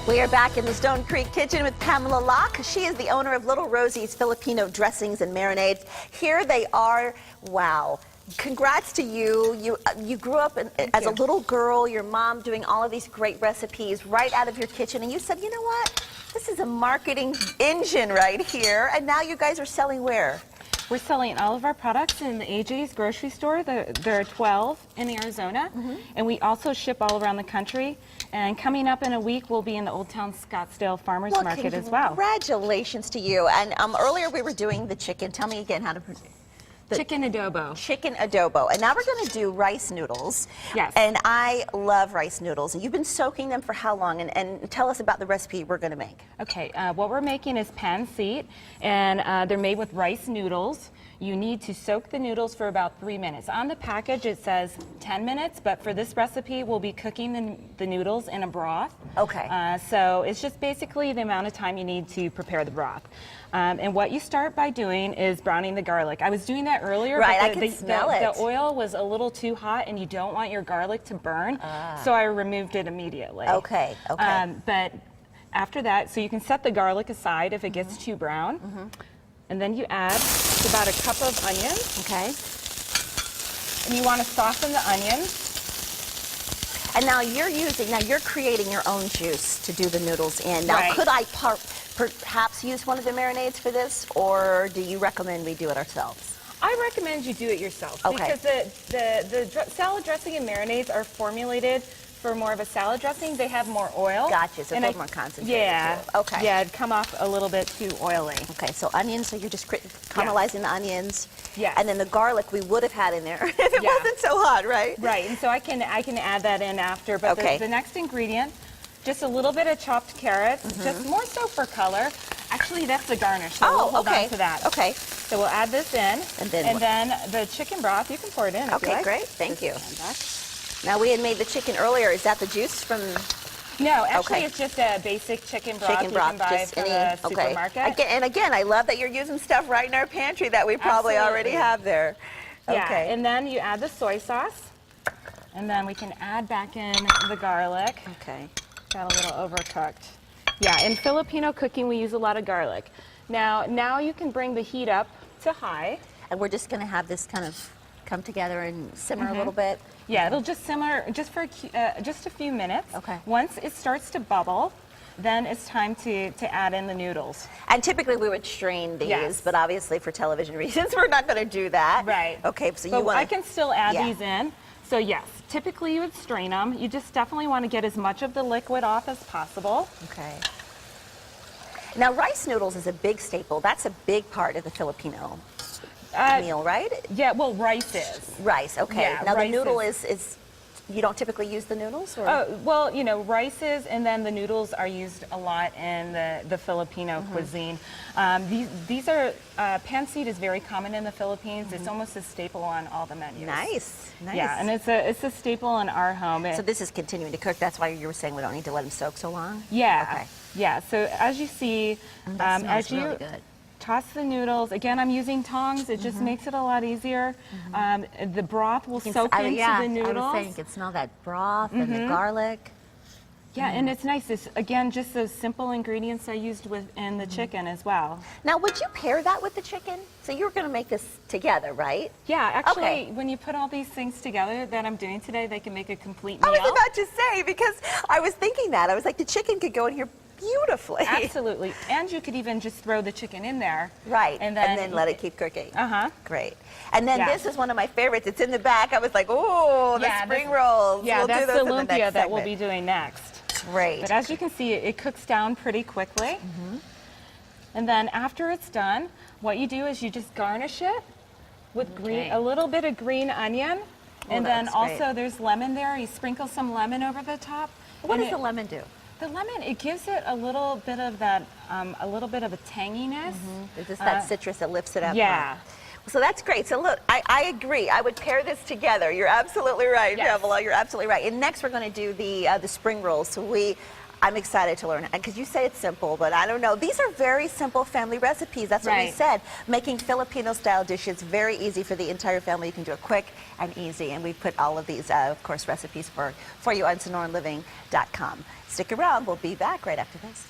We are back in the Stone Creek kitchen with Pamela Locke. She is the owner of Little Rosie's Filipino dressings and marinades. Here they are. Wow. Congrats to you. You grew up as a little girl, your mom doing all of these great recipes right out of your kitchen, and you said, you know what? This is a marketing engine right here. And now you guys are selling where? We're selling all of our products in the AJ's grocery store. There are 12 in Arizona, and we also ship all around the country. And coming up in a week, we'll be in the Old Town Scottsdale Farmers Market as well. Congratulations to you. And earlier we were doing the chicken. Tell me again how to... Chicken adobo. Chicken adobo. And now we're going to do rice noodles. Yes. And I love rice noodles. And you've been soaking them for how long? And tell us about the recipe we're going to make. Okay, what we're making is pan-seed, and they're made with rice noodles. You need to soak the noodles for about 3 minutes. On the package it says 10 minutes, but for this recipe we'll be cooking the noodles in a broth. Okay. So it's just basically the amount of time you need to prepare the broth. And what you start by doing is browning the garlic. I was doing that earlier, right, but I can smell it. The oil was a little too hot and you don't want your garlic to burn, so I removed it immediately. Okay, okay. But after that, so you can set the garlic aside if it gets too brown. And then you add about a cup of onions. Okay. And you want to soften the onions. And now you're creating your own juice to do the noodles in. Now, Right. could I perhaps use one of the marinades for this, or do you recommend we do it ourselves? I recommend you do it yourself. Okay. Because the salad dressing and marinades are formulated for more of a salad dressing. They have more oil. Gotcha, so it's more concentrated. Yeah. Too. Okay. Yeah, it'd come off a little bit too oily. Okay, so onions, so you're just caramelizing the onions. Yes. And then the garlic we would have had in there if it wasn't so hot, right? Right, and so I can add that in after. But Okay. the next ingredient, just a little bit of chopped carrots, just more so for color. Actually, that's the garnish, so we'll hold on to that. Okay. So we'll add this in, And then the chicken broth, you can pour it in if you Okay, like. great. Thank you. Stand back. Now, we had made the chicken earlier. Is that the juice from... No, actually Okay. it's just a basic chicken broth Chicken broth, you can buy just from any, the supermarket. Again, I love that you're using stuff right in our pantry that we probably already have there. Yeah, Okay. and then you add the soy sauce, and then we can add back in the garlic. Okay. Got a little overcooked. Yeah, in Filipino cooking we use a lot of garlic. Now you can bring the heat up to high. And we're just going to have this kind of come together and simmer a little bit. Yeah, it'll just simmer just for just a few minutes. Okay. Once it starts to bubble, then it's time to add in the noodles. And typically we would strain these, Yes. but obviously for television reasons we're not going to do that. Right. Okay, so But you want I can still add Yeah. these in. So yes, typically you would strain them. You just definitely want to get as much of the liquid off as possible. Okay. Now, rice noodles is a big staple. That's a big part of the Filipino meal, right? Yeah, well, rice is. Rice, okay. Yeah, now, the rice noodle is, you don't typically use the noodles? Or? Well, you know, rice is, and then the noodles are used a lot in the Filipino cuisine. These are, pan-seed is very common in the Philippines. It's almost a staple on all the menus. Nice, nice. Yeah, and it's a staple in our home. So this is continuing to cook. That's why you were saying we don't need to let them soak so long? Yeah. Okay. Yeah, so as you see, That smells as you really good. toss the noodles, again, I'm using tongs. It just makes it a lot easier. The broth will soak into the noodles. I was saying you can smell that broth and the garlic. Yeah, and it's nice. It's, again, just those simple ingredients I used within the chicken as well. Now, would you pair that with the chicken? So you were going to make this together, right? Yeah, actually, Okay. when you put all these things together that I'm doing today, they can make a complete meal. I was about to say, because I was thinking that. I was like, the chicken could go in here beautifully. Absolutely. And you could even just throw the chicken in there. Right, And and then, then let it keep cooking. Uh-huh. Great. And then Yeah. this is one of my favorites. It's in the back. I was like, oh, the Yeah, spring rolls. Yeah, We'll do that's those the in the lumpia next that we'll segment. be doing next. Great. But as you can see, it cooks down pretty quickly. And then after it's done, what you do is you just garnish it with a little bit of green onion. And that then looks great. also there's lemon there. You sprinkle some lemon over the top. What and does the lemon do? The lemon, it gives it a little bit of that, a little bit of a tanginess. It's just that citrus that lifts it up. Yeah. Huh? So that's great. So look, I agree. I would pair this together. You're absolutely right, Yes. Pamela. You're absolutely right. And next we're going to do the spring rolls. So I'm excited to learn, because you say it's simple, but I don't know. These are very simple family recipes. That's what we Right. said. Making Filipino-style dishes very easy for the entire family. You can do it quick and easy. And we put all of these, of course, recipes for you on SonoranLiving.com. Stick around. We'll be back right after this.